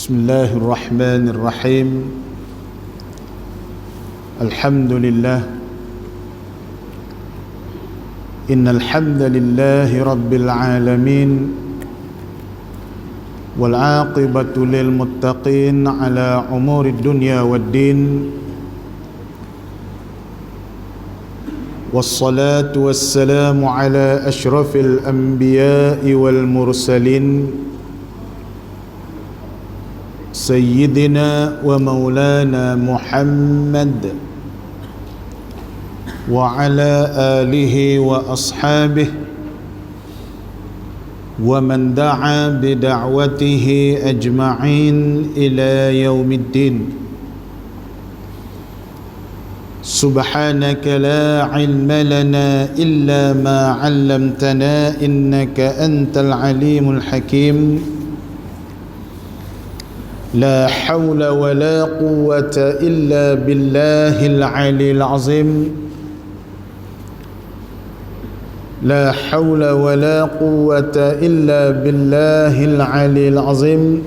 Bismillahirrahmanirrahim. Alhamdulillah. Innal hamdalillahi rabbil alamin. Wal 'aqibatu lil muttaqin ala umurid dunya waddin. Wassalatu wassalamu ala asyrafil anbiya'i wal mursalin. Sayyidina wa maulana Muhammad wa ala alihi wa ashabihi wa man da'a bi da'watihi ajma'in ila yaumiddin. Subhanaka la ilma lana illa ma 'allamtana innaka antal alimul hakim. La hawla wa la quwwata illa billahil aliyil azim. La hawla wa la quwwata illa billahil aliyil azim.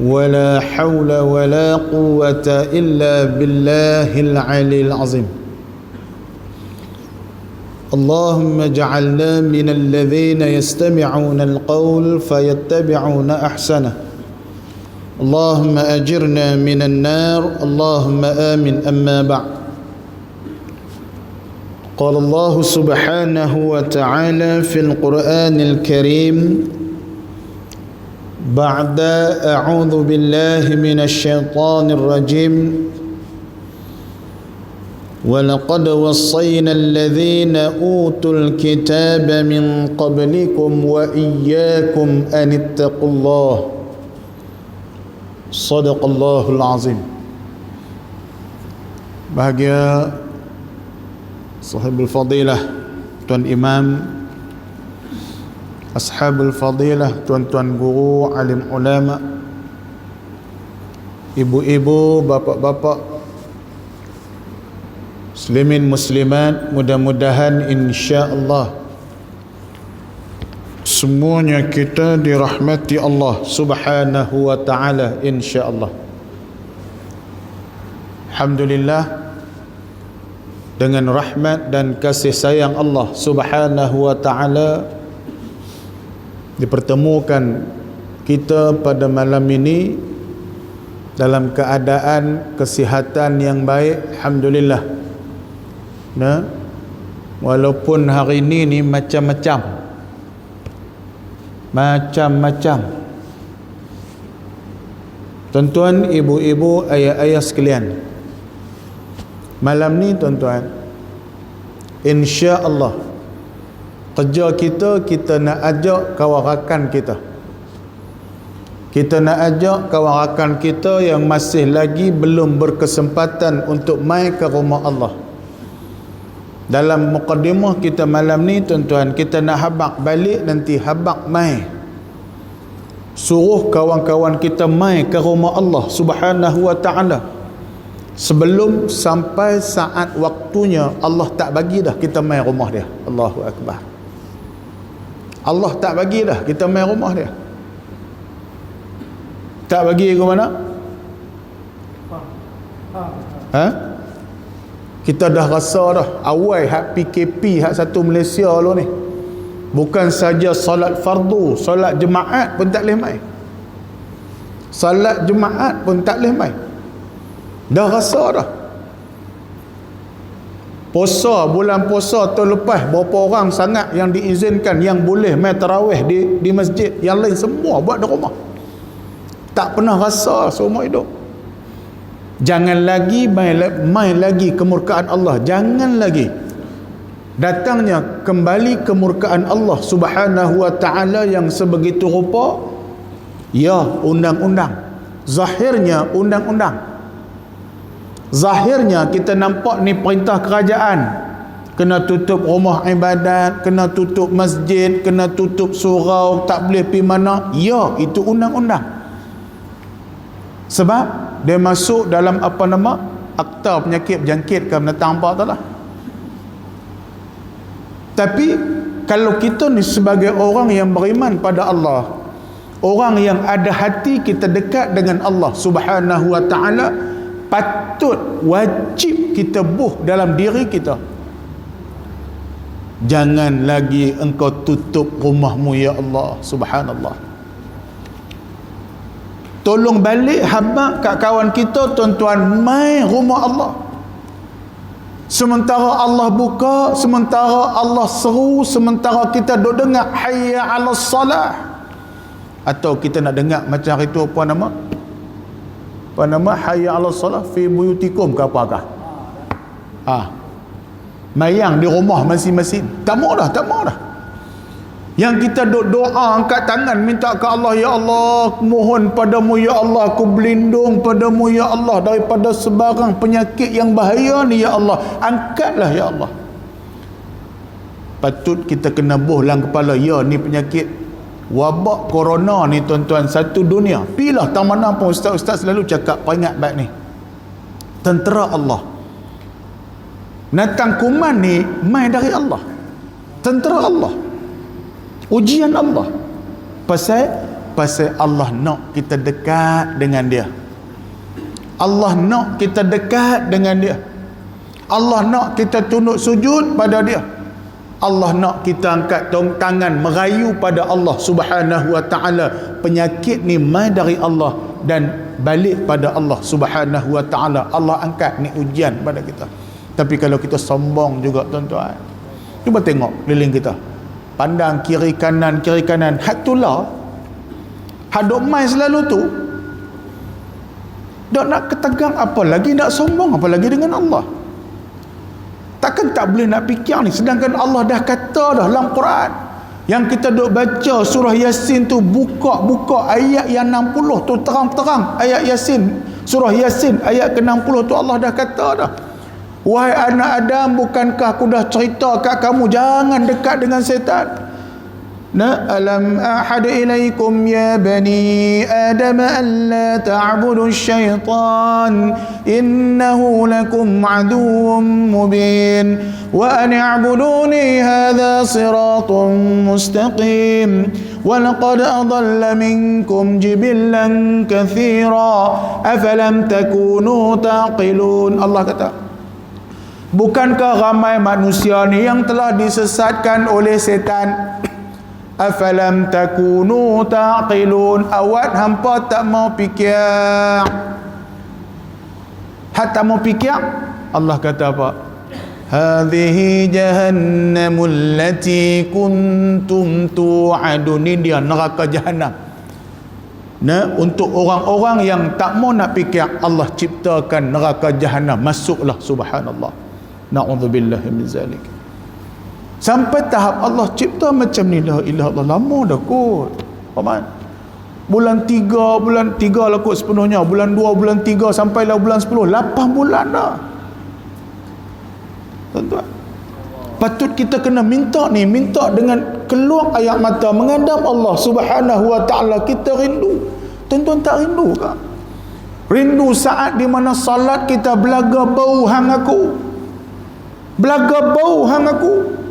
Wa la hawla wa la quwwata illa billahil aliyil azim. Allahumma ij'alna minal ladzina yastami'una al-qawl fayattabi'una ahsanah. اللهم أجرنا من النار اللهم آمين. أما بعد، قال الله سبحانه وتعالى في القرآن الكريم بعد أعوذ بالله من الشيطان الرجيم ولقد وصينا الذين أوتوا الكتاب من قبلكم وإياكم أن اتقوا الله. Sadaqallahul azim. Bahagia sahibul fadilah, tuan imam, ashabul fadilah, tuan-tuan guru, alim ulama, ibu-ibu, bapa-bapa, muslimin muslimat, mudah-mudahan insya-Allah semuanya kita dirahmati Allah Subhanahu wa ta'ala insya-Allah. Alhamdulillah, dengan rahmat dan kasih sayang Allah Subhanahu wa ta'ala dipertemukan kita pada malam ini dalam keadaan kesihatan yang baik, alhamdulillah. Nah, walaupun hari ini ni macam-macam, tuan-tuan, ibu-ibu, ayah-ayah sekalian, malam ni tuan-tuan, insya-Allah kerja kita nak ajak kawan rakan kita. Kita nak ajak kawan rakan kita yang masih lagi belum berkesempatan untuk mai ke rumah Allah. Dalam mukadimah kita malam ni tuan-tuan, kita nak habaq balik nanti, habaq mai, suruh kawan-kawan kita mai ke rumah Allah Subhanahu wa ta'ala sebelum sampai saat waktunya Allah tak bagi dah kita mai rumah dia. Allahu Akbar. Allah tak bagi dah kita mai rumah dia. Tak bagi ke mana? Kita dah rasa dah awal hak PKP, hak satu Malaysia lo ni, bukan saja solat fardu, solat jemaat pun tak boleh mai. Solat jemaat pun tak boleh mai. Dah rasa dah. Puasa, bulan puasa tahun lepas, berapa orang sangat yang diizinkan, yang boleh mai tarawih di masjid, yang lain semua buat di rumah. Tak pernah rasa seumur hidup. Jangan lagi mai lagi kemurkaan Allah. Jangan lagi datangnya kembali kemurkaan Allah Subhanahu wa ta'ala yang sebegitu rupa. Ya, undang-undang. Zahirnya undang-undang. Zahirnya kita nampak ni perintah kerajaan. Kena tutup rumah ibadat, kena tutup masjid, kena tutup surau, tak boleh pergi mana. Ya, itu undang-undang. Sebab dia masuk dalam apa nama, akta penyakit berjangkit ke binatang apa tu lah. Tapi kalau kita ni sebagai orang yang beriman pada Allah, Orang yang ada hati kita dekat dengan Allah Subhanahu wa ta'ala, patut, wajib kita buh dalam diri kita. Jangan lagi engkau tutup rumahmu ya Allah. Subhanallah. Tolong balik habaq kat kawan kita, tuan-tuan, mai rumah Allah. Sementara Allah buka, sementara Allah seru, sementara kita duk dengar hayya 'alas salah. Atau kita nak dengar macam hari tu apa nama? Apa nama? Hayya 'alas salah fi buyutikum ke apakah? Mayang di rumah masing-masing. Tak mau dah. Yang kita doa angkat tangan minta ke Allah, ya Allah, mohon padamu ya Allah, aku berlindung padamu ya Allah daripada sebarang penyakit yang bahaya ni ya Allah, angkatlah ya Allah. Patut kita kena buh dalam kepala, ya ni penyakit wabak corona ni tuan-tuan, satu dunia. Pilah tak mana pun ustaz-ustaz selalu cakap, peringat baik ni, tentera Allah. Natang kuman ni mai dari Allah, tentera Allah, ujian Allah. Pasal Allah nak kita dekat dengan dia. Allah nak kita dekat dengan dia. Allah nak kita tunduk sujud pada dia. Allah nak kita angkat tangan merayu pada Allah Subhanahu wa ta'ala. Penyakit ni mai dari Allah dan balik pada Allah Subhanahu wa ta'ala. Allah angkat ni ujian pada kita. Tapi kalau kita sombong juga tuan-tuan, cuba tengok keliling kita, pandang kiri kanan, hak tulah, hak duk mai selalu tu, dok nak ketegang, apa lagi nak sombong, apa lagi dengan Allah. Takkan tak boleh nak fikir ni, sedangkan Allah dah kata dah dalam Quran. Yang kita duk baca surah Yasin tu, buka ayat yang 60 tu terang-terang, ayat Yasin, surah Yasin ayat ke-60 tu Allah dah kata dah, wahai anak Adam, bukankah aku dah cerita kat kamu jangan dekat dengan setan? Alam ahad ilaikum ya bani Adam alla ta'budu syaitan innahu lakum aduwwun mubin wa an i'buduni hadha siratun mustaqim wa laqad adalla minkum jibillan katsira afalam takunu taqilun. Allah kata, bukankah ramai manusia ni yang telah disesatkan oleh setan? Afalam takunu taqilun, awak hampa tak mau fikir. Hatta mau fikir, Allah kata apa? Hadhihi jahannamul lati kuntum tu'adun. Ini dia neraka jahannam. Nah, untuk orang-orang yang tak mau nak fikir, Allah ciptakan neraka jahannam, masuklah. Subhanallah, na'udzubillah min zalik. Sampai tahap Allah cipta macam ni, la ilaha illallah, lama dah kot. Paman, bulan 3 lah kot sepenuhnya, bulan 2, bulan 3 sampailah bulan 10, 8 bulan dah. Tuan-tuan, patut kita kena minta dengan keluar air mata, menghadap Allah Subhanahu wa ta'ala. Kita rindu. Tuan-tuan tak rindu ke? Rindu saat di mana salat kita belaga bau hang aku, belaga bau hang aku.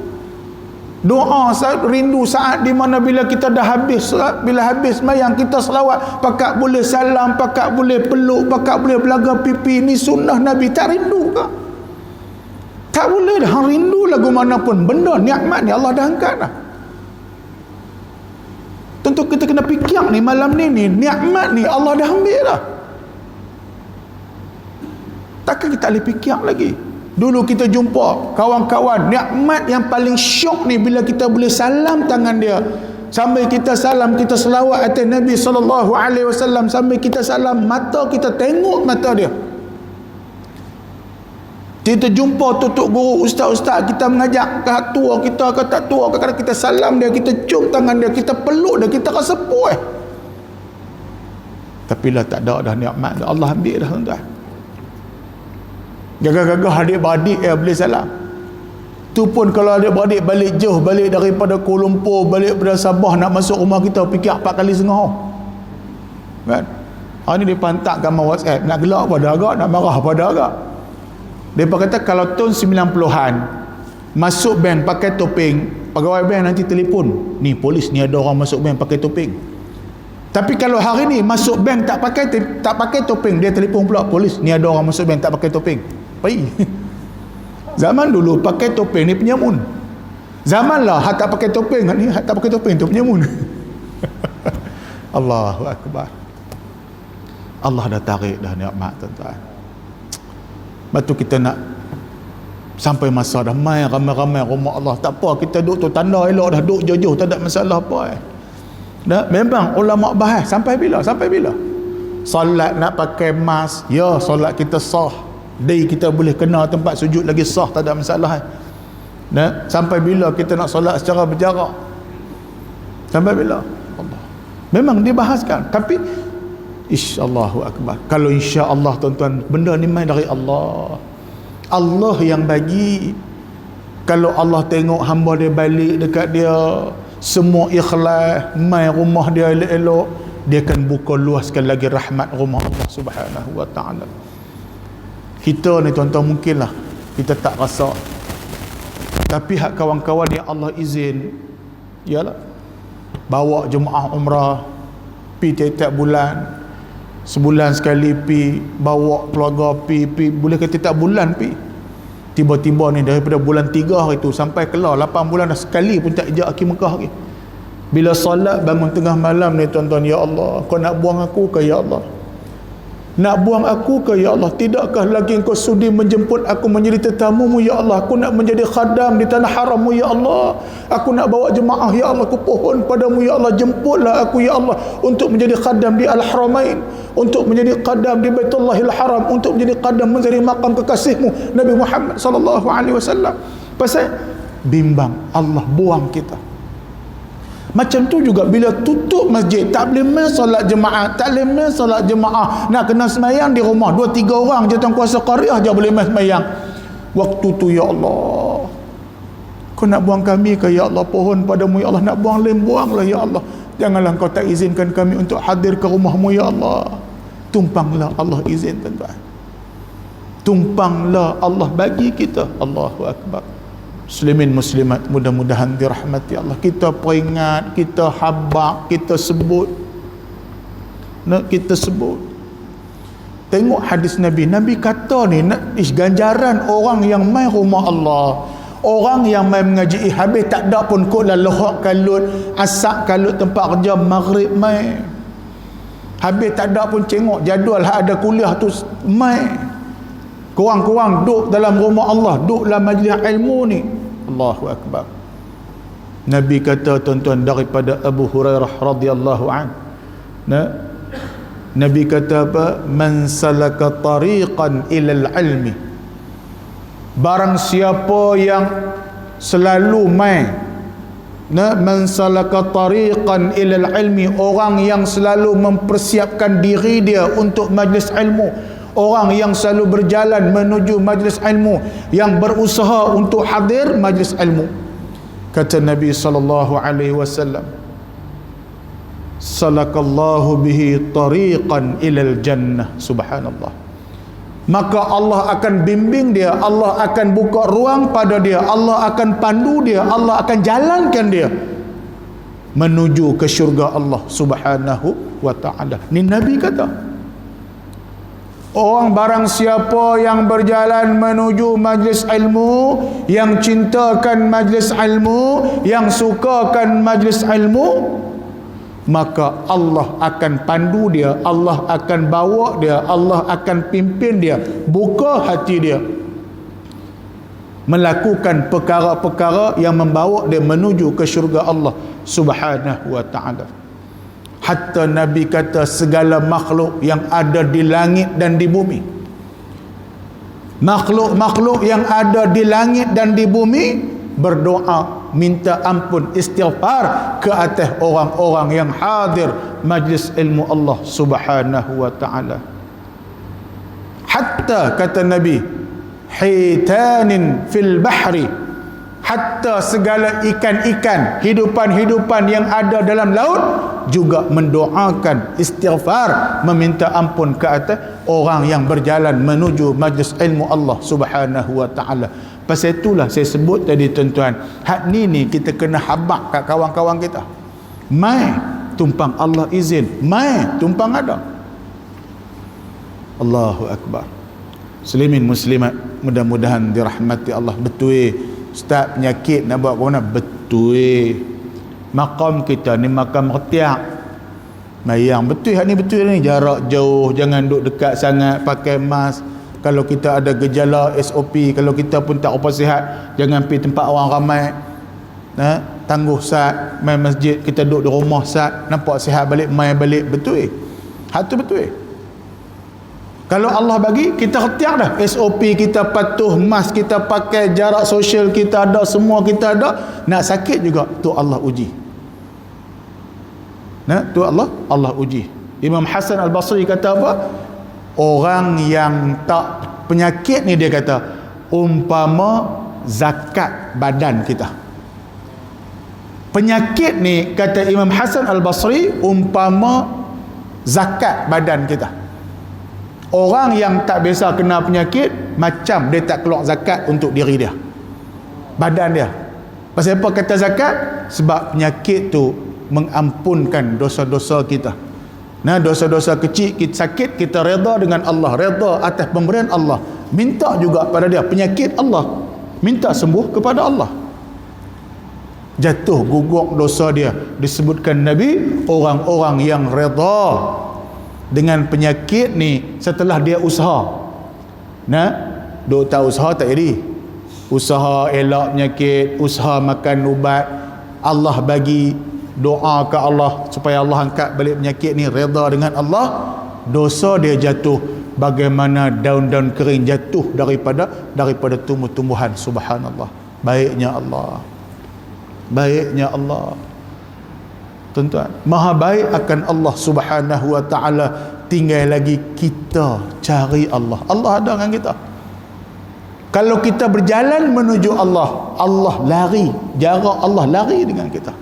Doa saat rindu saat di mana bila kita dah habis, bila habis mayang kita selawat, pakak boleh salam, pakak boleh peluk, pakak boleh belaga pipi. Ni sunnah Nabi. Tak rindu ke? Tak boleh dah. Rindu lagu mana pun benda nikmat ni Allah dah angkat dah. Tentu kita kena fikir ni, malam ni nikmat ni Allah dah ambil dah. Takkan kita boleh fikir lagi. Dulu kita jumpa kawan-kawan, nikmat yang paling syok ni bila kita boleh salam tangan dia. Sambil kita salam, kita selawat atas Nabi SAW. Sambil kita salam, mata kita tengok mata dia. Kita jumpa tutup guru, ustaz-ustaz kita mengajak, ke tua kita ke tak tua, kadang-kadang kita salam dia, kita cium tangan dia, kita peluk dia, kita rasa puas. Tapi lah tak ada dah nikmat dah, Allah ambil dah tuan-tuan. Gagah-gagah adik-beradik boleh salam. Tu pun kalau adik-beradik balik jauh, balik daripada Kuala Lumpur, balik daripada Sabah, nak masuk rumah kita, fikir 4 kali setengah. Kan? Hari ni dia pantak gambar WhatsApp, nak gelak pada agak, nak marah pada agak. Mereka kata kalau tahun 90-an masuk bank pakai topeng, pegawai bank nanti telefon, ni polis ni ada orang masuk bank pakai topeng. Tapi kalau hari ni masuk bank tak pakai topeng, dia telefon pula polis, ni ada orang masuk bank tak pakai topeng. Pai. Zaman dulu pakai topeng ni penyamun. Zaman lah hak tak pakai topeng, ni hak tak pakai topeng tu penyamun. Allahu akbar. Allah dah tarik dah nikmat tuan-tuan. Batu kita nak sampai masa dah mai ramai-ramai rumah Allah. Tak apa, kita duduk tu tanda elok dah, duduk jauh-jauh tak ada masalah apa. Dah, memang ulama bahas sampai bila? Sampai bila? Solat nak pakai mask, ya solat kita sah. Day kita boleh kena tempat sujud lagi sah, tak ada masalah. Dah, sampai bila kita nak solat secara berjarak? Sampai bila? Allah. Memang dibahaskan, tapi insya-Allahu akbar. Kalau insya-Allah tuan-tuan, benda ni main dari Allah. Allah yang bagi. Kalau Allah tengok hamba dia balik dekat dia, semua ikhlas, mai rumah dia elok-elok, dia akan buka luaskan lagi rahmat rumah Allah Subhanahu wa taala. Kita ni tuan-tuan mungkinlah kita tak rasa, tapi hak kawan-kawan yang Allah izin, ialah bawa jemaah umrah pi tiap-tiap bulan, sebulan sekali pi, bawa keluarga pi, boleh kata tiap bulan pi. Tiba-tiba ni daripada bulan 3 hari tu sampai kelar 8 bulan dah sekali pun tak ijak pergi Mekah lagi. Bila solat bangun tengah malam ni tuan-tuan, ya Allah, kau nak buang aku ke ya Allah? Nak buang aku ke ya Allah? Tidakkah lagi engkau sudi menjemput aku menjadi tetamu-Mu ya Allah? Aku nak menjadi khadam di tanah haram-Mu ya Allah. Aku nak bawa jemaah ya Allah. Aku pohon padamu ya Allah, jemputlah aku ya Allah untuk menjadi khadam di Al-Haramain, untuk menjadi khadam di Baitullahil Haram, untuk menjadi khadam menjadi makam kekasih-Mu Nabi Muhammad sallallahu alaihi wasallam. Pasal bimbang Allah buang kita. Macam tu juga bila tutup masjid, tak boleh main solat jemaah, tak boleh main solat jemaah, nak kena semayang di rumah 2-3 orang je tuan kuasa qaryah je boleh main semayang. Waktu tu ya Allah, kau nak buang kami ke ya Allah? Pohon padamu ya Allah, nak buang lain buanglah ya Allah. Janganlah kau tak izinkan kami untuk hadir ke rumahmu ya Allah. Tumpanglah Allah izin tuan-tuan. Tumpanglah Allah bagi kita. Allahu akbar. Muslimin muslimat, mudah-mudahan dirahmati Allah. Kita peringat, kita habaq, kita sebut. Kita sebut. Tengok hadis Nabi. Nabi kata ni, ganjaran orang yang mai rumah Allah, orang yang mai mengaji, habis tak ada pun kot lah lohak kalut, asak kalut tempat kerja, maghrib mai. Habis tak ada pun tengok jadual ada kuliah tu mai. Kurang-kurang duduk dalam rumah Allah, duduk dalam majlis ilmu ni. Allahu akbar. Nabi kata tuan-tuan, daripada Abu Hurairah radhiyallahu an, Nabi kata apa? Man salaka tariqan ilal ilmi, barang siapa yang selalu mai, man salaka tariqan ilal ilmi, orang yang selalu mempersiapkan diri dia untuk majlis ilmu, orang yang selalu berjalan menuju majlis ilmu, yang berusaha untuk hadir majlis ilmu. Kata Nabi sallallahu alaihi wasallam, salakallahu bihi tariqan ilal jannah. Subhanallah. Maka Allah akan bimbing dia, Allah akan buka ruang pada dia, Allah akan pandu dia, Allah akan jalankan dia menuju ke syurga Allah Subhanahu wa ta'ala. Ni Nabi kata, orang barang siapa yang berjalan menuju majlis ilmu, yang cintakan majlis ilmu, yang sukakan majlis ilmu, maka Allah akan pandu dia, Allah akan bawa dia, Allah akan pimpin dia, buka hati dia melakukan perkara-perkara yang membawa dia menuju ke syurga Allah Subhanahu wa ta'ala. Hatta Nabi kata segala makhluk yang ada di langit dan di bumi, makhluk-makhluk yang ada di langit dan di bumi berdoa minta ampun, istighfar ke atas orang-orang yang hadir majlis ilmu Allah Subhanahu wa ta'ala. Hatta kata Nabi, hitanin fil bahri, hatta segala ikan-ikan, hidupan-hidupan yang ada dalam laut juga mendoakan, istighfar, meminta ampun ke atas orang yang berjalan menuju majlis ilmu Allah Subhanahu wa ta'ala. Pasal itulah saya sebut tadi tuan-tuan, hak ni kita kena habaq kat kawan-kawan kita. Mai tumpang Allah izin, mai tumpang ada. Allahu akbar. Muslimin muslimat, mudah-mudahan dirahmati Allah. Betul ustaz, penyakit nak buat corona, betul makam kita ni makam retiak mayang, betul hak ni, betul ni, jarak jauh, jangan duduk dekat sangat, pakai mask. Kalau kita ada gejala SOP, kalau kita pun tak apa sihat, jangan pergi tempat orang ramai. Tangguh sat, main masjid, kita duduk di rumah sat, nampak sihat balik, main balik, betul hak tu betul. Kalau Allah bagi, kita khtiar dah. SOP kita patuh, mask kita pakai, jarak sosial kita ada, semua kita ada. Nak sakit juga, tu Allah uji. Tu Allah uji. Imam Hasan Al-Basri kata apa? Orang yang tak penyakit ni, dia kata umpama zakat badan kita. Penyakit ni, kata Imam Hasan Al-Basri, umpama zakat badan kita. Orang yang tak biasa kena penyakit, macam dia tak keluar zakat untuk diri dia, badan dia. Pasal apa kata zakat? Sebab penyakit tu mengampunkan dosa-dosa kita. Dosa-dosa kecil, kita sakit, kita reda dengan Allah, reda atas pemberian Allah, minta juga pada dia. Penyakit Allah, minta sembuh kepada Allah. Jatuh gugur dosa dia. Disebutkan Nabi, orang-orang yang reda dengan penyakit ni setelah dia usaha. Duk tahu usaha tak jadi. Usaha elak penyakit, usaha makan ubat, Allah bagi, doa ke Allah supaya Allah angkat balik penyakit ni, reda dengan Allah, dosa dia jatuh bagaimana daun-daun kering jatuh daripada tumbuh-tumbuhan. Subhanallah. Baiknya Allah. Baiknya Allah. Tuan-tuan, maha baik akan Allah Subhanahu wa ta'ala. Tinggal lagi kita cari Allah. Allah ada dengan kita. Kalau kita berjalan menuju Allah, Allah lari, jarak Allah lari dengan kita.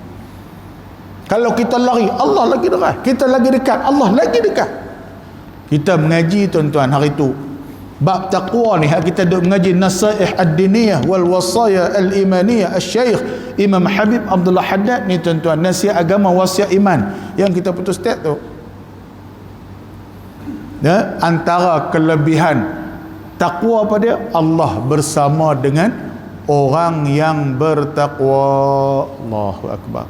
Kalau kita lari, Allah lagi dekat. Kita lagi dekat, Allah lagi dekat. Kita mengaji tuan-tuan hari tu bab taqwa ni, kita duk mengaji Nasaih ad-diniyah wal wasaya al-imaniyah Al-Syeikh Imam Habib Abdullah Haddad ni tuan-tuan, nasihat agama wasiat iman yang kita putus start tu. Antara kelebihan takwa pada Allah bersama dengan orang yang bertakwa. Allahu akbar.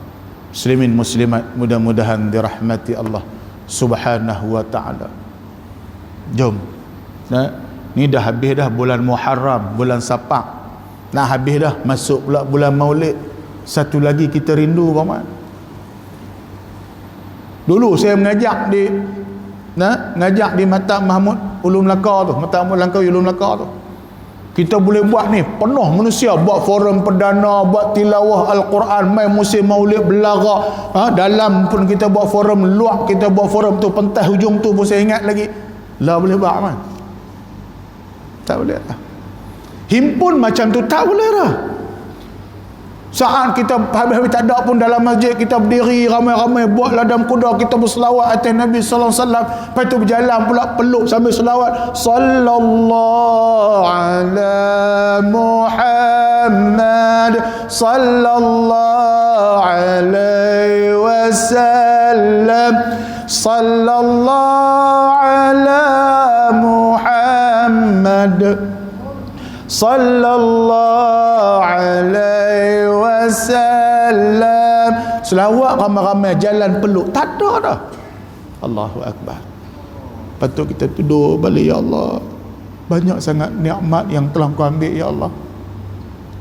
Muslimin muslimat, mudah-mudahan dirahmati Allah Subhanahu wa ta'ala. Jom. Ni dah habis dah bulan Muharram, bulan Safar. Nak habis dah, masuk pula bulan Maulid. Satu lagi kita rindu, Pak. Dulu saya ngajak di Mata Mahmud Ulum Melaka tu, Mata Mahmud Langkawi Ulum Melaka tu. Kita boleh buat ni, penuh manusia, buat forum perdana, buat tilawah Al-Quran, main musim Maulid belaga. Dalam pun kita buat forum, luar kita buat forum tu, pentas hujung tu pun saya ingat lagi. Lah boleh buat kan? Tak boleh lah. Himpun macam tu tak boleh lah. Saat kita habis-habis tak ada pun dalam masjid, kita berdiri ramai-ramai buat ladam kuda, kita berselawat atas Nabi sallallahu alaihi wasallam. Lepas tu berjalan pula peluk sambil selawat, sallallahu ala Muhammad sallallahu alaihi wasallam, sallallahu ala Muhammad sallallahu alaihi wasallam. Selawat ramai-ramai, jalan peluk, tak ada dah. Allahu akbar. Patut kita tidur balik, ya Allah, banyak sangat nikmat yang telah Kau ambil, ya Allah.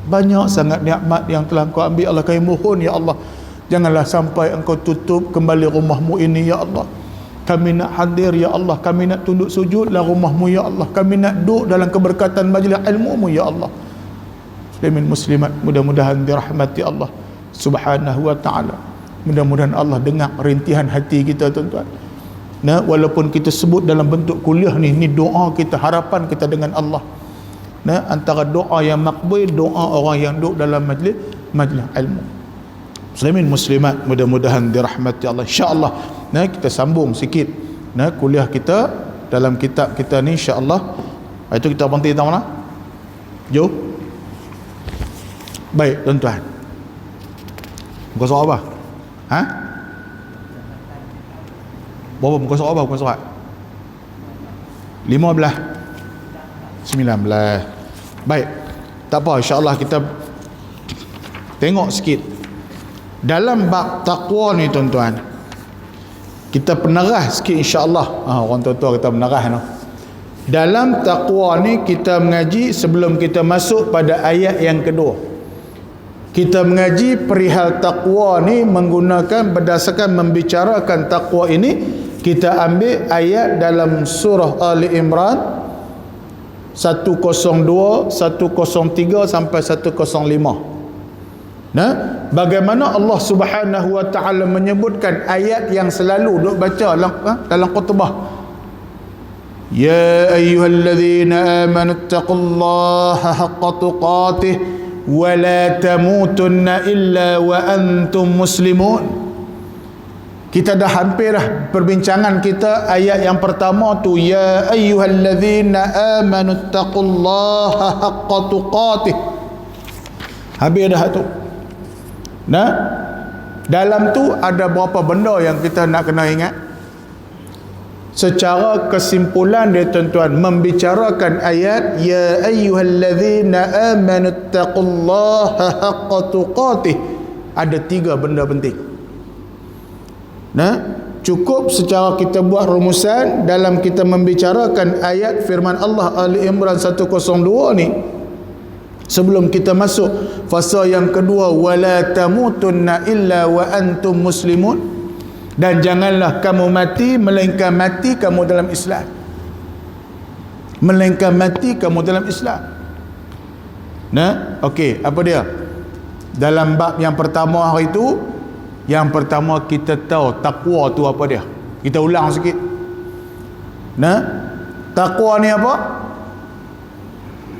Banyak sangat nikmat yang telah Kau ambil, Allah. Kami mohon, ya Allah, janganlah sampai Engkau tutup kembali rumah-Mu ini, ya Allah. Kami nak hadir, ya Allah. Kami nak tunduk sujud dalam rumah-Mu, ya Allah. Kami nak duduk dalam keberkatan majlis ilmu-Mu, ya Allah. Muslimin muslimat, mudah-mudahan dirahmati Allah Subhanahu wa ta'ala. Mudah-mudahan Allah dengar rintihan hati kita, tuan-tuan. Walaupun kita sebut dalam bentuk kuliah ni doa kita, harapan kita dengan Allah. Antara doa yang makbul, doa orang yang duduk dalam majlis ilmu. Muslimin muslimat, mudah-mudahan dirahmati Allah. InsyaAllah kita sambung sikit kuliah kita dalam kitab kita ni, insya-Allah. Itu kita berhenti tahu mana? Jom. Baik tuan-tuan. Muka suara apa? Berapa muka surat? Berapa muka surat? 15 19. Baik, tak apa, insyaAllah kita tengok sikit dalam bab taqwa ni tuan-tuan. Kita penerah sikit insyaAllah. Orang tua-tua kita penerah no. Dalam taqwa ni kita mengaji sebelum kita masuk pada ayat yang kedua. Kita mengaji perihal taqwa ni menggunakan berdasarkan membicarakan taqwa ini. Kita ambil ayat dalam surah Ali Imran 102, 103 sampai 105. Nah, bagaimana Allah Subhanahu wa taala menyebutkan ayat yang selalu duk baca dalam khutbah. Ya ayyuhallazina amanu taqullaha haqqa tuqatih wa la tamutunna illa wa antum muslimun. Kita dah hampir dah perbincangan kita ayat yang pertama tu, ya ayyuhallazina amanu taqullaha haqqa tuqatih. Habis dah tu. Nah, dalam tu ada berapa benda yang kita nak kena ingat. Secara kesimpulan dia tuan-tuan membicarakan ayat ya ayyuhallazina amanu taqullaha haqqa tuqatih, ada 3 benda penting. Nah, cukup secara kita buat rumusan dalam kita membicarakan ayat firman Allah Ali Imran 102 ni. Sebelum kita masuk fasa yang kedua, wala tamutunna illa wa antum muslimun, dan janganlah kamu mati melainkan mati kamu dalam Islam. Melainkan mati kamu dalam Islam. Nah, okey, apa dia? Dalam bab yang pertama hari itu, yang pertama kita tahu takwa tu apa dia. Kita ulang sikit. Nah, takwa ni apa?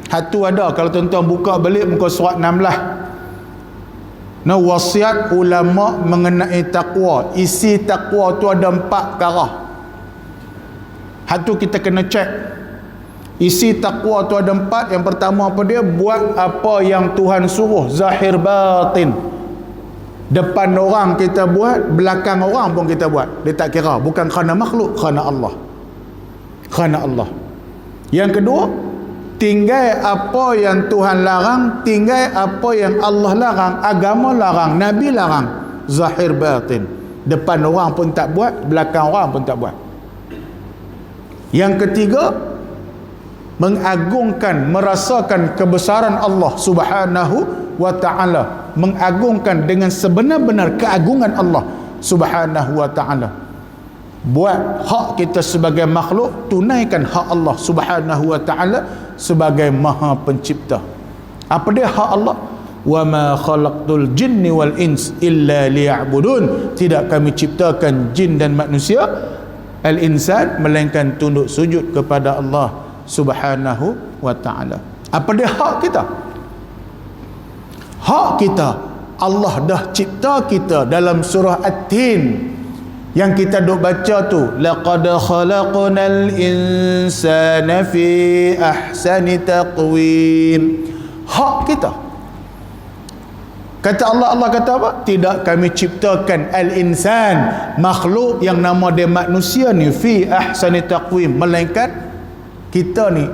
Satu ada, kalau tuan-tuan buka balik muka surat 16. Nah, wasiat ulama mengenai takwa. Isi takwa tu ada 4 perkara. Satu kita kena cek. Isi takwa tu ada 4. Yang pertama apa dia? Buat apa yang Tuhan suruh, zahir batin. Depan orang kita buat, belakang orang pun kita buat. Dia tak kira, bukan kerana makhluk, kerana Allah. Kerana Allah. Yang kedua, tinggal apa yang Tuhan larang, tinggal apa yang Allah larang, agama larang, Nabi larang, zahir batin. Depan orang pun tak buat, belakang orang pun tak buat. Yang ketiga, mengagungkan, merasakan kebesaran Allah Subhanahu wa ta'ala, mengagungkan dengan sebenar-benar keagungan Allah Subhanahu wa ta'ala. Buat hak kita sebagai makhluk, tunaikan hak Allah Subhanahu wa ta'ala sebagai maha pencipta. Apa dia hak Allah? Wa ma khalaqtul jinni wal ins illa liya'budun. Tidak kami ciptakan jin dan manusia, al-insan, melainkan tunduk sujud kepada Allah Subhanahu wa ta'ala. Apa dia hak kita? Hak kita, Allah dah cipta kita dalam surah At-Tin yang kita duk baca tu, laqad khalaqnal insana fi ahsani taqwim. Hak kita. Kata Allah, Allah kata apa? Tidak kami ciptakan al-insan, makhluk yang nama dia manusia ni, fi ahsani taqwim, melainkan kita ni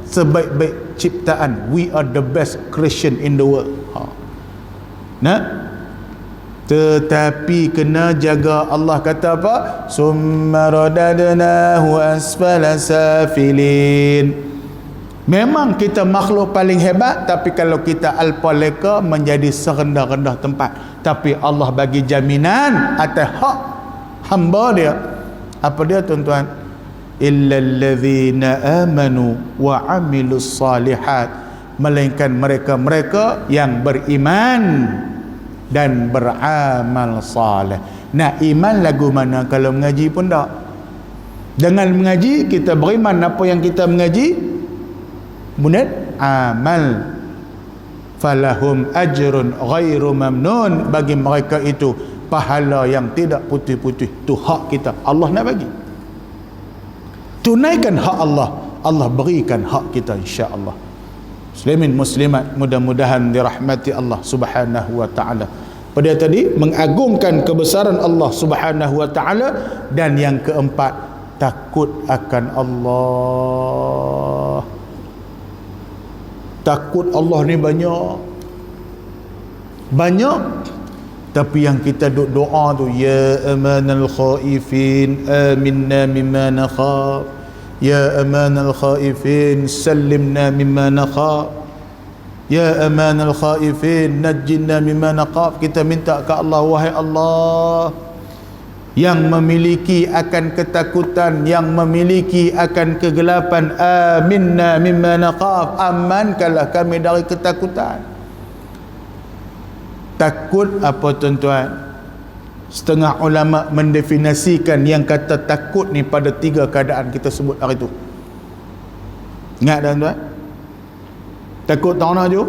sebaik-baik ciptaan. We are the best creation in the world. Nah, tetapi kena jaga. Allah kata apa? Summa radadnahu asfala safilin. Memang kita makhluk paling hebat, tapi kalau kita alpa leka menjadi serendah-rendah tempat. Tapi Allah bagi jaminan atas hak hamba dia. Apa dia tuan-tuan? Illal ladzina amanu wa amilus salihat, melainkan mereka-mereka yang beriman dan beramal saleh. Nak iman lagu mana kalau mengaji pun tak. Dengan mengaji kita beriman apa yang kita mengaji, kemudian amal, falahum ajrun ghairu mamnun, bagi mereka itu pahala yang tidak putih-putih. Tu hak kita, Allah nak bagi. Tunaikan hak Allah, Allah berikan hak kita insya-Allah. Muslimin muslimat mudah-mudahan dirahmati Allah Subhanahu wa taala. Pada tadi mengagungkan kebesaran Allah Subhanahu wa taala, dan yang keempat takut akan Allah. Takut Allah ni banyak, tapi yang kita duk doa tu, ya amanal khaifin aminna mimma nakhaf, ya amanal khaifin sallimna mimma nakhaf, ya amanal khaifin najjinna mimma naqaf. Kita minta ke Allah, wahai Allah yang memiliki akan ketakutan, yang memiliki akan kegelapan, aminna mimma naqaf, amankanlah kami dari ketakutan. Takut apa tuan-tuan? Setengah ulama mendefinisikan yang kata takut ni pada 3 keadaan kita sebut hari tu. Ingat tuan-tuan? Takut tak nak je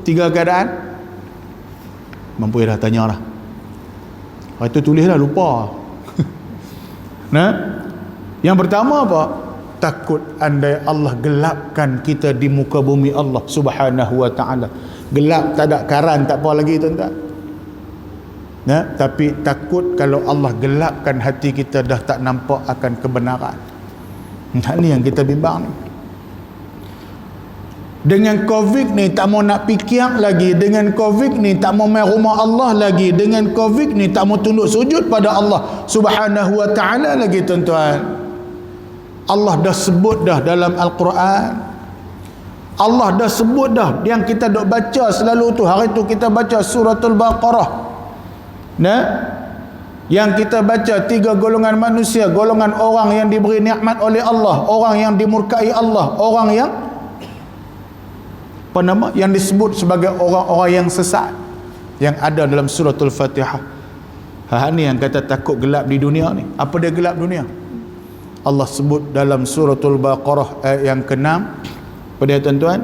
3 keadaan. Mampu dah tanya lah. Lepas tu tulislah, lupa. Nah, yang pertama apa? Takut andai Allah gelapkan kita di muka bumi Allah Subhanahu wa taala. Gelap, tak ada karan, tak apa lagi tuan-tuan. Nah, tapi takut kalau Allah gelapkan hati kita, dah tak nampak akan kebenaran. Nah, ni yang kita bimbang ni. Dengan Covid ni tak mau nak fikir lagi, dengan Covid ni tak mau main rumah Allah lagi, dengan Covid ni tak mau tunduk sujud pada Allah Subhanahu wa taala lagi tuan-tuan. Allah dah sebut dah dalam Al-Quran, Allah dah sebut dah, yang kita dok baca selalu tu, hari tu kita baca suratul Baqarah. Nah, yang kita baca 3 golongan manusia, golongan orang yang diberi nikmat oleh Allah, orang yang dimurkai Allah, orang yang yang disebut sebagai orang-orang yang sesat, yang ada dalam suratul Fatihah. Ni yang kata takut gelap di dunia ni. Apa dia gelap dunia? Allah sebut dalam suratul Baqarah ayat yang ke-6. Pada tuan-tuan,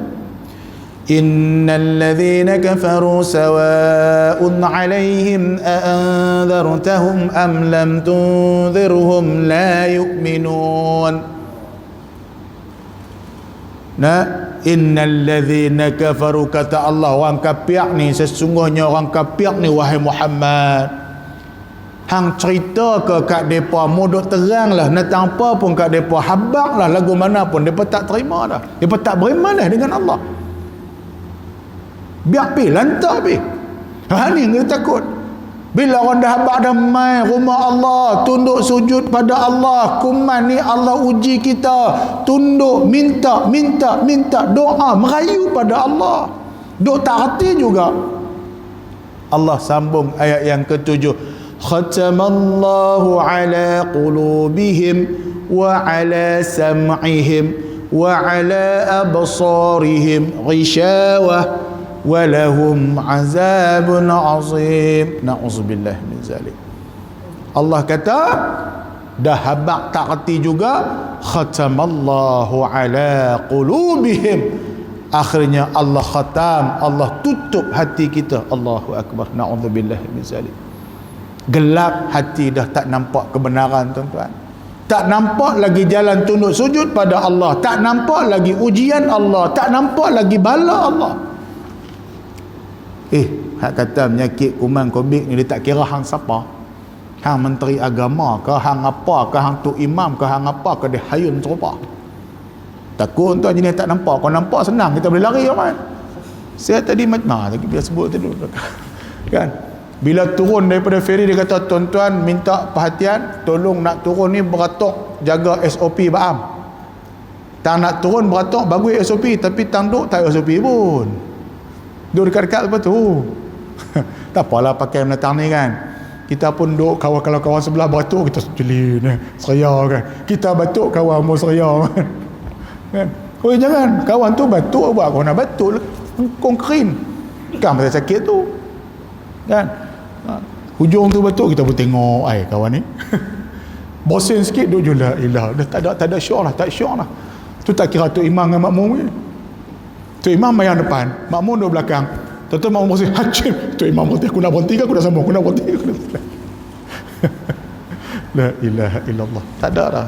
innal ladzina kafaru sawa'un 'alaihim a'anzartahum am lam tunzirhum la yu'minun. Nah, innal ladzina kafaru, kata Allah, orang kafir ni, sesungguhnya orang kafir ni wahai Muhammad, hang cerita ke kat depa, modok terang lah, nak apa pun kat depa, habaq lah lagu mana pun, depa tak terima dah, depa tak beriman dah dengan Allah. Biar pi lantak pi. Ni yang kita takut. Bila orang dah habaq dah mai rumah Allah, tunduk sujud pada Allah, kuman ni Allah uji kita, tunduk, minta, doa, merayu pada Allah, duk tak reti juga. Allah sambung ayat yang ke-7, khatamallahu ala qulubihim wa ala sam'ihim wa ala absarihim ghishawah walahum azabun azim. Na'udzubillah min zalik. Allah kata dah habaq tak reti juga, khatamallahu ala qulubihim, akhirnya Allah khatam, Allah tutup hati kita. Allahu akbar. Na'udzubillah min zalik. Gelap hati, dah tak nampak kebenaran tuan-tuan, tak nampak lagi jalan tunduk sujud pada Allah, tak nampak lagi ujian Allah, tak nampak lagi bala Allah. Hak kata penyakit kuman Covid ni, dia tak kira hang siapa, hang menteri agama ke, hang apa ke, hang tu imam ke, hang apa ke, dia hayun serupa. Takut tuan jenis tak nampak. Kalau nampak senang kita boleh lari kan. Saya tadi macam lagi bila sebut tadi kan, bila turun daripada feri dia kata, tuan-tuan minta perhatian, tolong nak turun ni beratok, jaga SOP baam. Tak nak turun beratok, bagus SOP, tapi tanduk tak SOP pun, duduk dekat-dekat lepas tu. Tak apalah pakai menatang ni kan, kita pun duduk kalau kawan sebelah batuk, kita jeli seria kan, kita batuk kawan mau seria kan. Oh jangan, kawan tu batuk, buat kau nak batuk konkrin kan, pasal sakit tu kan. Hujung tu batuk, kita pun tengok kawan ni bosen sikit, duduk je la ilah, dah tak ada syok lah, tak syok lah. Tu tak kira tu imam dengan makmum ni. Tu imam main depan, makmum duduk belakang. Tentu makmum bosen, hacim tu imam berhenti, aku nak berhenti ke, aku dah sambung, aku nak berhenti, aku dah la ilaha illallah. Tak ada dah.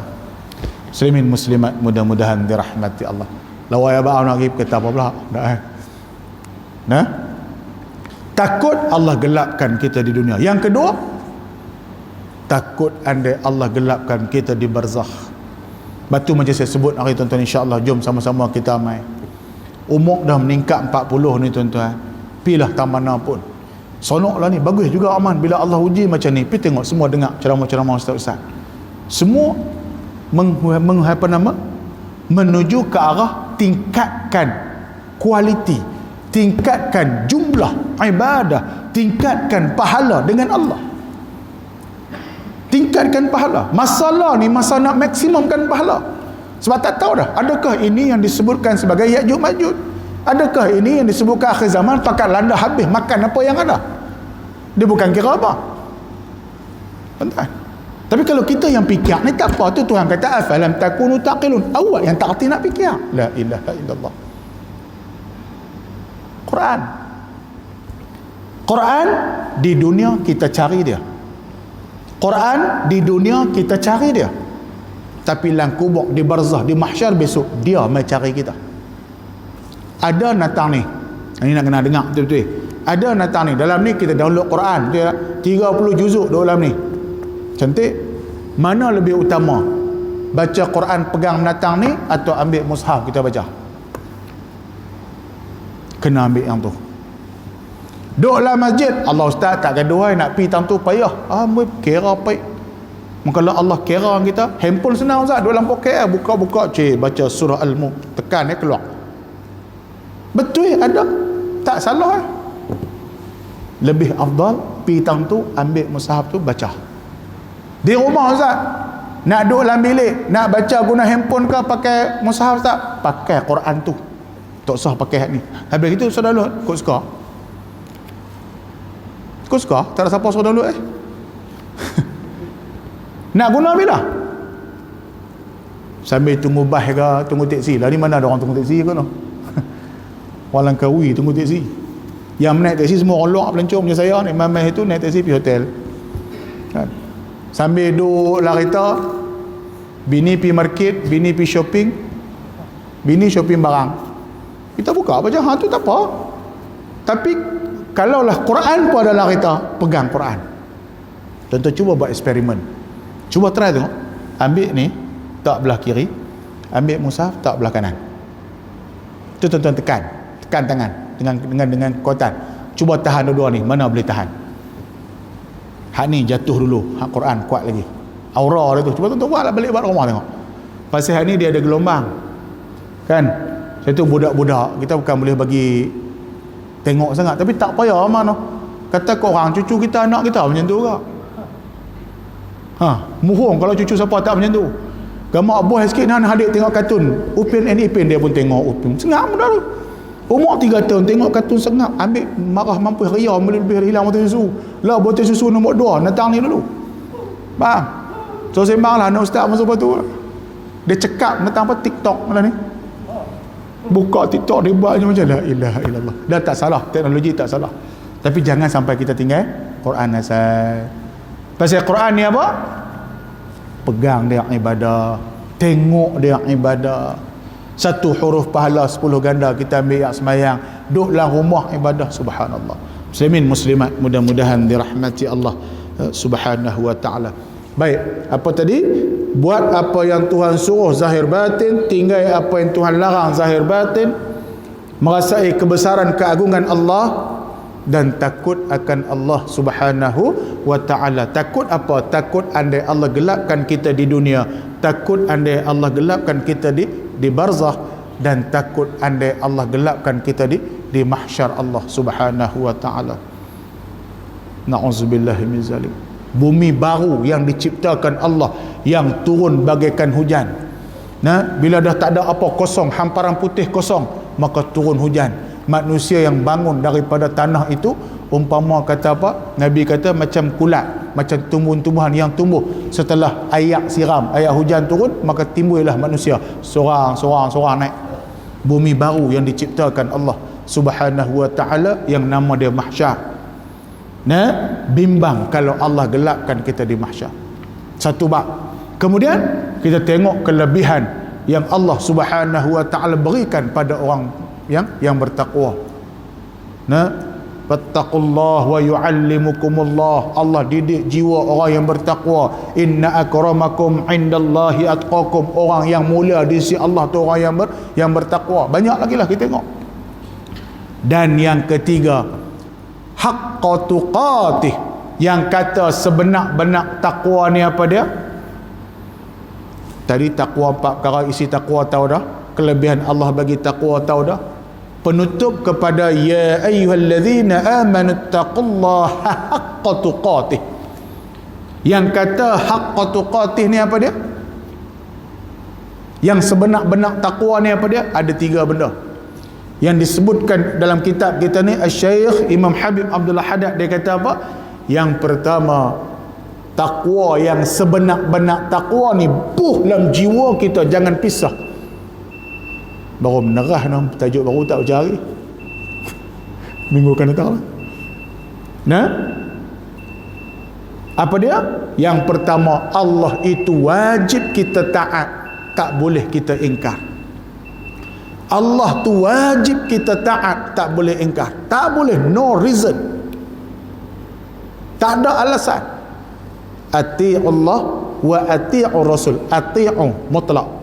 Muslimin muslimat mudah-mudahan dirahmati Allah. Lawai abang nak pergi kata apa pula dah nah, takut Allah gelapkan kita di dunia. Yang kedua, takut andai Allah gelapkan kita di barzakh. Batu macam saya sebut hari tuan-tuan, insya-Allah jom sama-sama kita mai. Umur dah meningkat 40 ni tuan-tuan. Pilah tak mana pun. Sonoklah ni, bagus juga aman bila Allah uji macam ni. Pi tengok semua dengar ceramah-ceramah ustaz-ustaz. Semua menuju ke arah tingkatkan kualiti, tingkatkan jumlah ibadah, tingkatkan pahala dengan Allah. Tingkatkan pahala. Masalah ni masa nak maksimumkan pahala. Sebab tak tahu dah, adakah ini yang disebutkan sebagai Ya'juj Ma'juj? Adakah ini yang disebutkan akhir zaman pakat landa habis makan apa yang ada? Dia bukan kira apa. Tuan-tuan. Tapi kalau kita yang fikir ni tak apa, tu Tuhan kata afalam takunu taqilun. Awak yang tak erti nak fikir. La ilaha illallah. Quran di dunia kita cari dia. Quran di dunia kita cari dia. Tapi dalam kubur, di barzah, di mahsyar besok, dia mai cari kita. Ada natang ni. Ini nak kena dengar betul-betul. Ada natang ni. Dalam ni kita download Quran. 30 juzuk dalam ni. Cantik. Mana lebih utama? Baca Quran pegang natang ni atau ambil mushaf kita baca? Kena ambil yang tu. Duduk dalam masjid, Allah Ustaz tak gaduh nak pergi tang tu payah. Kira payah. Kalau Allah kira kita, handphone senang Ustaz, duduk dalam poket buka-buka, baca surah Al-Mulk, tekan keluar. Betul ada. Tak salah. Lebih afdal pergi tang tu, ambil mushaf tu baca. Di rumah Ustaz, nak duduk dalam bilik, nak baca guna handphone ke pakai mushaf tak? Pakai Quran tu. Tak usah pakai ni. Habis itu sudah download, kau suka. Kau suka? Tak ada siapa suruh download Nak guna bila? Sambil tunggu bas ke, tunggu teksi. Lah ni mana ada orang tunggu teksi ke no? Orang Langkawi tunggu teksi. Yang naik teksi semua orang luar pelancong macam saya ni, mamai itu naik teksi pergi hotel. Kan? Sambil duduk lah kereta, bini pergi market, bini pergi shopping, bini shopping barang. Kita buka baca, tu tak apa. Tapi kalaulah Quran pun adalah kita pegang Quran. Tuan-tuan cuba buat eksperimen. Cuba try tengok. Ambil ni tak belah kiri, ambil mushaf tak belah kanan. Tu tuan-tuan tekan tangan dengan kuatan. Cuba tahan dua-dua ni, mana boleh tahan. Hak ni jatuh dulu, hak Quran kuat lagi. Aura dia tu. Cuba tuan-tuan buatlah balik buat rumah tengok. Pasal hak ni dia ada gelombang. Kan? Saya tu budak-budak, kita bukan boleh bagi tengok sangat, tapi tak payah mana. Kata korang cucu kita, anak kita macam tu juga. Muhung kalau cucu siapa tak macam tu. Gamak boh sikit nak hadik tengok kartun Upin and Ipin, dia pun tengok Upin. Sengap dah tu. Umur 3 tahun tengok kartun sengap, ambil marah mampu ria, lebih hilang botol susu. Lah botol susu nombor 2 datang ni dulu. Faham? So sembanglah anak ustaz masuk tu. Dia cekap datang apa TikTok malah ni. Buka TikTok dia buat macam la ilaha illallah. Dah tak salah, teknologi tak salah. Tapi jangan sampai kita tinggal Quran asal. Pasal Quran ni apa? Pegang dia ibadah, tengok dia ibadah. Satu huruf pahala 10 ganda kita ambil yang semayang, duduk dalam rumah ibadah. Subhanallah. Muslimin muslimat, mudah-mudahan dirahmati Allah subhanahu wa ta'ala. Baik, apa tadi? Buat apa yang Tuhan suruh zahir batin, tinggal apa yang Tuhan larang zahir batin, merasai kebesaran keagungan Allah dan takut akan Allah subhanahu wa ta'ala. Takut apa? Takut andai Allah gelapkan kita di dunia, takut andai Allah gelapkan kita di barzah, dan takut andai Allah gelapkan kita di mahsyar Allah subhanahu wa ta'ala. Na'udzubillahi min zalik. Bumi baru yang diciptakan Allah, yang turun bagaikan hujan. Bila dah tak ada apa, kosong, hamparan putih kosong, maka turun hujan. Manusia yang bangun daripada tanah itu, umpama kata apa? Nabi kata macam kulat, macam tumbuhan-tumbuhan yang tumbuh setelah air siram, air hujan turun, maka timbullah manusia sorang naik. Bumi baru yang diciptakan Allah subhanahu wa ta'ala, yang nama dia mahsyar. Bimbang kalau Allah gelapkan kita di mahsyar. Satu bab. Kemudian kita tengok kelebihan yang Allah subhanahu wa ta'ala berikan pada orang yang bertakwa. fattaqullah wa yuallimukumullah. Allah didik jiwa orang yang bertakwa. Inna akramakum indallahi atqakum. Orang yang mulia di sisi Allah tu orang yang bertakwa. Banyak lagi lah kita tengok. Dan yang ketiga, haqqa tuqatih, yang kata sebenar-benar takwa ni apa dia? Tadi takwa 4 perkara, isi takwa tahu dah. Kelebihan Allah bagi takwa tahu dah. Penutup kepada ya ayyuhallazina amanu taqullaha haqqa tuqatih. Yang kata haqqa tuqatih ni apa dia? Yang sebenar-benar takwa ni apa dia? Ada 3 benda yang disebutkan dalam kitab kita ni. Asy-Syaikh Imam Habib Abdullah Haddad dia kata apa? Yang pertama, takwa yang sebenar-benar takwa ni dalam jiwa kita, jangan pisah. Baru menerah nam tajuk baru tak cari minggu akan datang lah. Nah, apa dia? Yang pertama, Allah itu wajib kita taat, tak boleh kita ingkar. Allah tu wajib kita taat, tak boleh ingkar. Tak boleh, no reason, tak ada alasan. Ati'ullah wa ati'ur rasul, ati'u mutlak.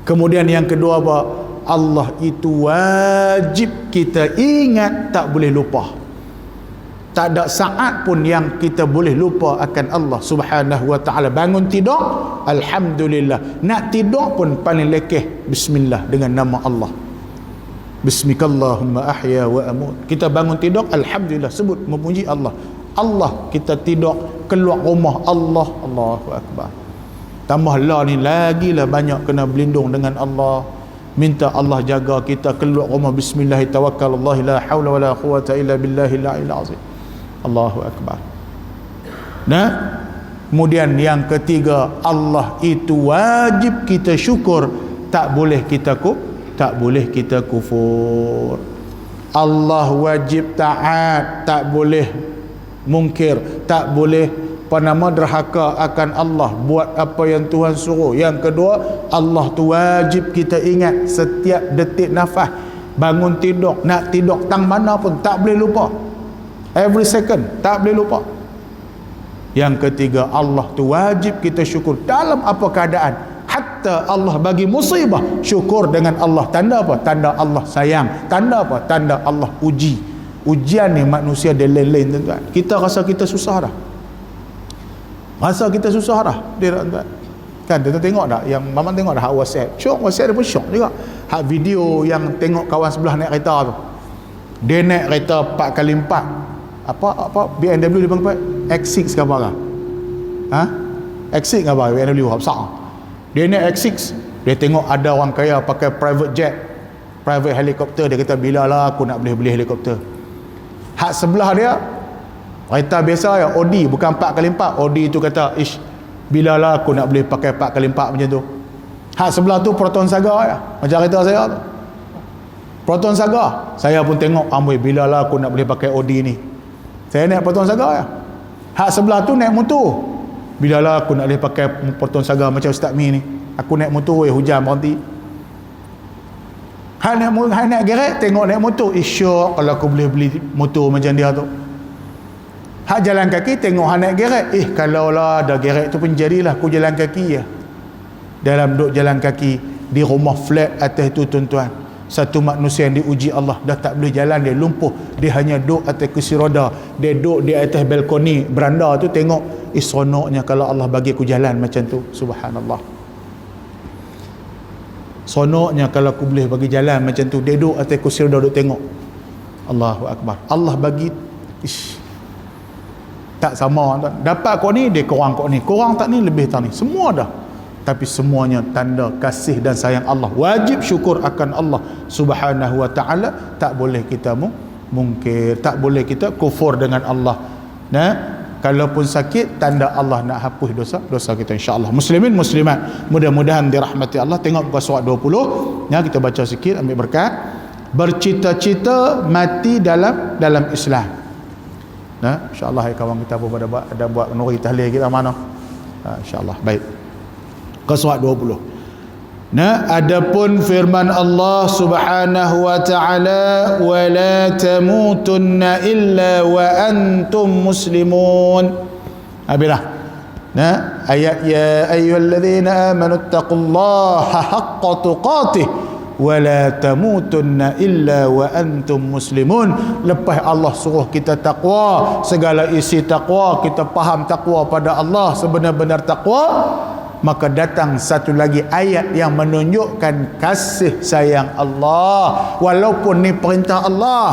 Kemudian yang kedua apa? Allah itu wajib kita ingat, tak boleh lupa. Tak ada saat pun yang kita boleh lupa akan Allah Subhanahu wa ta'ala. Bangun tidur, alhamdulillah. Nak tidur pun paling lekeh bismillah, dengan nama Allah. Bismikallahumma ahya wa amut. Kita bangun tidur, alhamdulillah, sebut memuji Allah. Allah, kita tidur, keluar rumah Allah, Allahu akbar. Tambah lah ni lagilah banyak kena berlindung dengan Allah. Minta Allah jaga kita, keluar rumah bismillah, tawakkalullah, la haula wala quwata illa billahil azim. Allahu akbar. Nah, kemudian yang ketiga, Allah itu wajib kita syukur, tak boleh kita kufur. Allah wajib taat, tak boleh mungkir, tak boleh derhaka akan Allah, buat apa yang Tuhan suruh. Yang kedua, Allah tu wajib kita ingat setiap detik nafas. Bangun tidur, nak tidur tang mana pun tak boleh lupa. Every second tak boleh lupa. Yang ketiga, Allah tu wajib kita syukur dalam apa keadaan. Hatta Allah bagi musibah, syukur dengan Allah. Tanda apa? Tanda Allah sayang. Tanda apa? Tanda Allah uji. Ujian ni manusia dia lain-lain, tuan-tuan. Kita rasa kita susah dah. Dia tuan-tuan. Kan kita tengok tak yang Maman tengok dah hak WhatsApp. Syok, WhatsApp dia pun syok juga. Hak video yang tengok kawan sebelah naik kereta tu. Dia naik kereta 4x4. Apa BMW dia panggil X6 ke apa? X6 ke apa? BMW besar. Dia naik X6, dia tengok ada orang kaya pakai private jet, private helikopter. Dia kata, bilalah aku nak beli helikopter. Hak sebelah dia kereta biasa ya, Audi, bukan 4x4. Audi tu kata, bilalah aku nak boleh pakai 4x4 macam tu. Hak sebelah tu Proton Saga ya, macam kereta saya tu, Proton Saga. Saya pun tengok, amboi, bilalah aku nak boleh pakai Audi ni. Saya naik Proton Saga ya. Hak sebelah tu naik motor. Bilalah aku nak boleh pakai Proton Saga macam Ustaz Mi ni. Aku naik motor, hujan berhenti. Hak naik gerek, tengok naik motor, syok kalau aku boleh beli motor macam dia tu. Hak jalan kaki, tengok hak naik gerek, kalau lah ada gerek tu pun jadilah aku jalan kaki ya. Dalam duduk jalan kaki di rumah flat atas tu, tuan-tuan, satu manusia yang diuji Allah, dah tak boleh jalan, dia lumpuh, dia hanya duduk atas kursi roda, dia duduk di atas balkoni beranda tu, tengok seronoknya kalau Allah bagi aku jalan macam tu. Subhanallah, seronoknya kalau aku boleh bagi jalan macam tu. Dia duduk atas kursi roda, duduk tengok. Allahu akbar. Allah bagi tak sama, dapat kau ni, dia kurang kau ni, kurang tak ni, lebih tak ni, semua dah. Tapi semuanya tanda kasih dan sayang Allah. Wajib syukur akan Allah Subhanahu wa ta'ala. Tak boleh kita mungkir, tak boleh kita kufur dengan Allah. Nah, kalaupun sakit, tanda Allah nak hapus dosa kita, insya-Allah. Muslimin muslimat, mudah-mudahan dirahmati Allah. Tengok buka surat 20 ya, kita baca sikit, ambil berkat. Bercita-cita mati dalam Islam. Nah, insya-Allah kawan kita pun ada buat nuri tahlil kita mana. Insya-Allah. Baik. Ke surat 20. Nah, adapun firman Allah Subhanahu wa taala, "Wa la tamutunna illa wa antum muslimun." Abilah. Nah, ayat ya ayyuhalladzina amanu taqullaha haqqa tuqatih wa la tamutunna illa wa antum muslimun. Lepas Allah suruh kita takwa, segala isi takwa, kita faham takwa pada Allah sebenar-benar takwa, maka datang satu lagi ayat yang menunjukkan kasih sayang Allah, walaupun ni perintah Allah.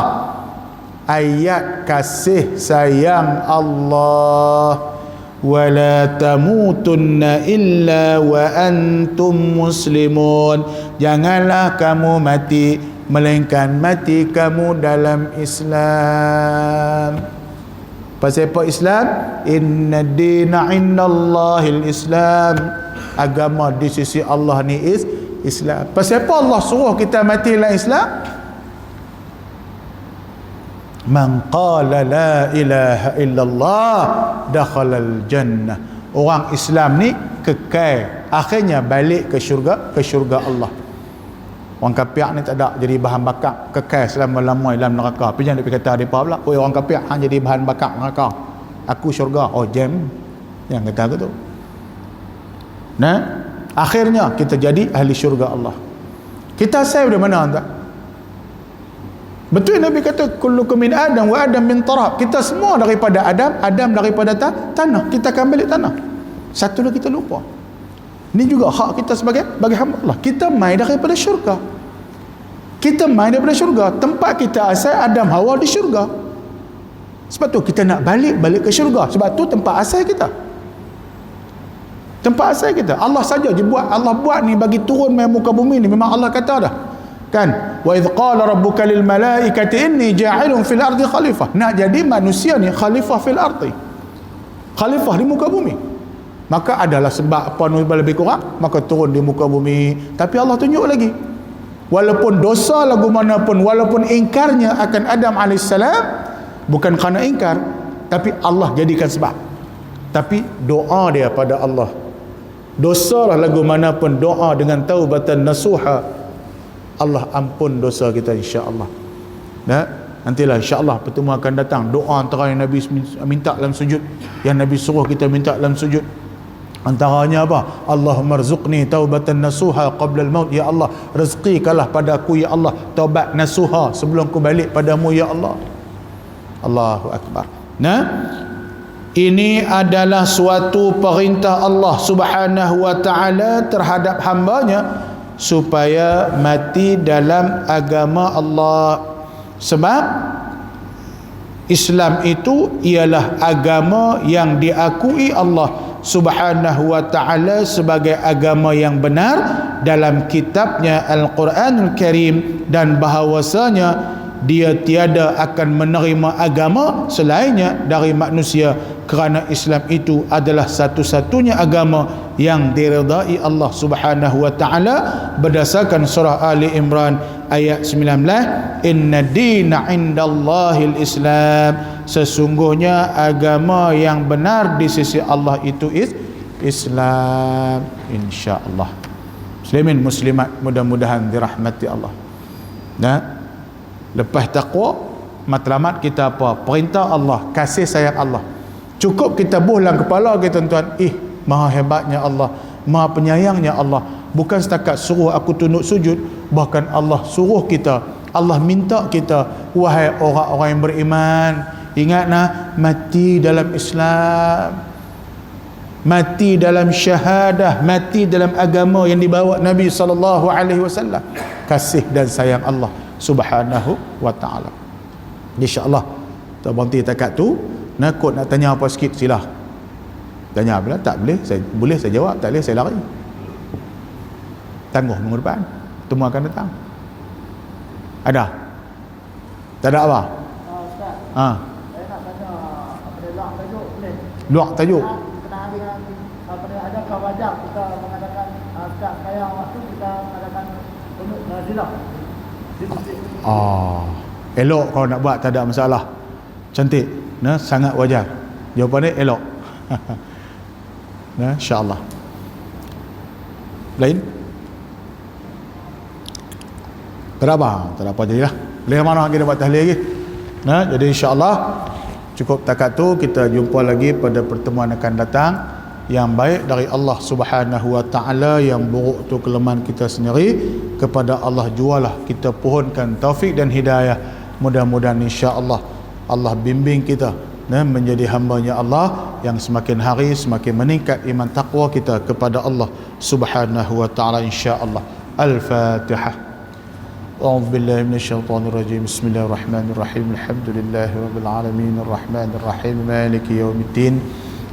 Ayat kasih sayang Allah, wala tamutunna illa wa antum muslimun. Janganlah kamu mati melainkan mati kamu dalam Islam. Pasal apa Islam? Inna dina indallahil Islam. Agama di sisi Allah ni Islam. Pasal apa Allah suruh kita mati dalam Islam? Man qala la ilaha illallah dakhalal jannah. Orang Islam ni kekal, akhirnya balik ke syurga Allah. Orang kafir ni tak ada jadi bahan bakar, kekal selama-lamanya dalam neraka. Tapi jangan dia kata depa pula, oi orang kafir hang jadi bahan bakar neraka, aku syurga. Oh jam yang kata aku tu. Nah, akhirnya kita jadi ahli syurga Allah. Kita asal dari mana tak? Betul Nabi kata kullukum min Adam wa Adam min turab. Kita semua daripada Adam, Adam daripada tanah. Kita akan balik tanah. Satu lagi kita lupa. Ini juga hak kita sebagai hamba Allah. Kita mai daripada syurga. Kita mai daripada syurga. Tempat kita asal Adam Hawa di syurga. Sebab tu kita nak balik ke syurga. Sebab tu tempat asal kita. Tempat asal kita. Allah saja je buat. Allah buat ni bagi turun mai muka bumi ni. Memang Allah kata dah. Kan? Wa idh qala rabbuka lil malaikati inni ja'ilun fil ardi khalifah. Nak jadi manusia ni khalifah fil ardi. Khalifah di muka bumi. Maka adalah sebab apa lebih kurang, maka turun di muka bumi. Tapi Allah tunjuk lagi. Walaupun dosa lagu manapun, walaupun ingkarnya akan Adam AS, bukan kerana ingkar, tapi Allah jadikan sebab. Tapi doa dia pada Allah. Dosa lah lagu manapun, doa dengan taubatan nasuha, Allah ampun dosa kita insya-Allah. Nah, nantilah insya-Allah pertemuan akan datang doa antara yang Nabi minta dalam sujud, yang Nabi suruh kita minta dalam sujud. Antaranya apa? Allahumma rzuqni taubatan nasuha qabla al-maut. Ya Allah, rezekikalah pada aku ya Allah taubat nasuha sebelum aku balik padamu ya Allah. Allahu akbar. Nah, ini adalah suatu perintah Allah Subhanahu wa taala terhadap hambanya supaya mati dalam agama Allah. Sebab Islam itu ialah agama yang diakui Allah Subhanahu wa ta'ala sebagai agama yang benar dalam kitabnya Al-Quranul Karim, dan bahawasanya dia tiada akan menerima agama selainnya dari manusia, kerana Islam itu adalah satu-satunya agama yang diridai Allah Subhanahu wa ta'ala berdasarkan surah Ali Imran ayat 19, inna dina indallahil Islam. Sesungguhnya agama yang benar di sisi Allah itu Islam, insya-Allah. Muslimin muslimat mudah-mudahan dirahmati Allah. Nah, lepas takwa, matlamat kita apa? Perintah Allah, kasih sayang Allah. Cukup kita buhlang kepala kita, tuan-tuan, maha hebatnya Allah, maha penyayangnya Allah. Bukan setakat suruh aku tunduk sujud, bahkan Allah suruh kita, Allah minta kita, wahai orang-orang yang beriman, ingatlah mati dalam Islam, mati dalam syahadah, mati dalam agama yang dibawa Nabi SAW. Kasih dan sayang Allah Subhanahu wa ta'ala. InsyaAllah kita berhenti takat tu. Nakut nak tanya apa sikit, sila tanya. Bila tak boleh saya jawab, tak boleh saya lari. Tangguh minggu depan temu akan datang. Ada? Tak ada apa? Ustaz, saya nak tanya pada luar tajuk boleh? Luar tajuk? Kenal dengan pada adakah wajar kita mengadakan Ustaz sekarang waktu kita mengadakan silah? Elok kalau nak buat, tak ada masalah. Cantik, nah, sangat wajar. Jawapan dia elok. Nah, insya-Allah. Lain? tak ada apa jadilah. Boleh mana kita buat tahlil lagi. Nah, jadi insya-Allah cukup takat tu, kita jumpa lagi pada pertemuan akan datang. Yang baik dari Allah Subhanahu wa taala, yang buruk tu kelemahan kita sendiri, kepada Allah jualah kita pohonkan taufik dan hidayah. Mudah-mudahan insya-Allah Allah bimbing kita menjadi hamba-Nya Allah yang semakin hari semakin meningkat iman takwa kita kepada Allah Subhanahu wa taala insya-Allah. Al-Fatihah. A'udzu billahi minasyaitonir rajim. Bismillahirrahmanirrahim. Alhamdulillahi rabbil alamin arrahmanir rahim maliki yaumiddin.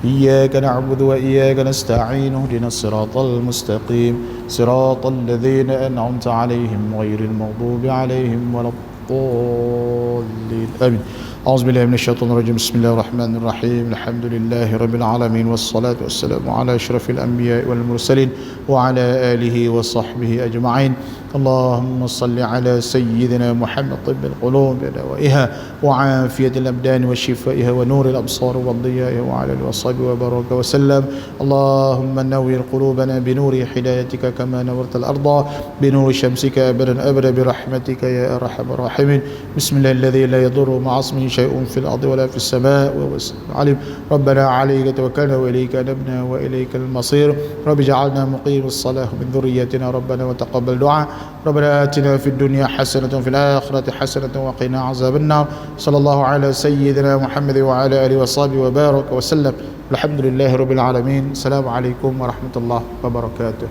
إياك نعبد وإياك نستعين اهدنا الصراط المستقيم صراط الذين أنعمت عليهم غير المغضوب عليهم ولا الضالين آمين. أعوذ بالله من الشيطان الرجيم. بسم الله الرحمن الرحيم. الحمد لله رب العالمين والصلاة والسلام على أشرف الأنبياء والمرسلين وعلى آله وصحبه أجمعين. اللهم صل على سيدنا محمد طب القلوب ودوائها وعافية الأبدان وشفائها ونور الأبصار وضيائها وعلى آله وصحبه وبارك وسلم. اللهم نور قلوبنا بنور هدايتك كما نورت الأرض بنور شمسك أبدا أبدا برحمتك يا أرحم الراحمين. بسم الله الذي لا يضر مع اسمه شيء في الأرض ولا في السماء وهو السميع العليم. ربنا عليك توكلنا وإليك أنبنا وإليك المصير. رب اجعلنا مقيم الصلاة من ذريتنا ربنا وتقبل دعاء. ربنا آتنا في الدنيا حسنة وفي الآخرة حسنة وقنا عذاب النار. صلى الله على سيدنا محمد وعلى آله وصحبه وبارك وسلم. الحمد لله رب العالمين. السلام عليكم ورحمة الله وبركاته.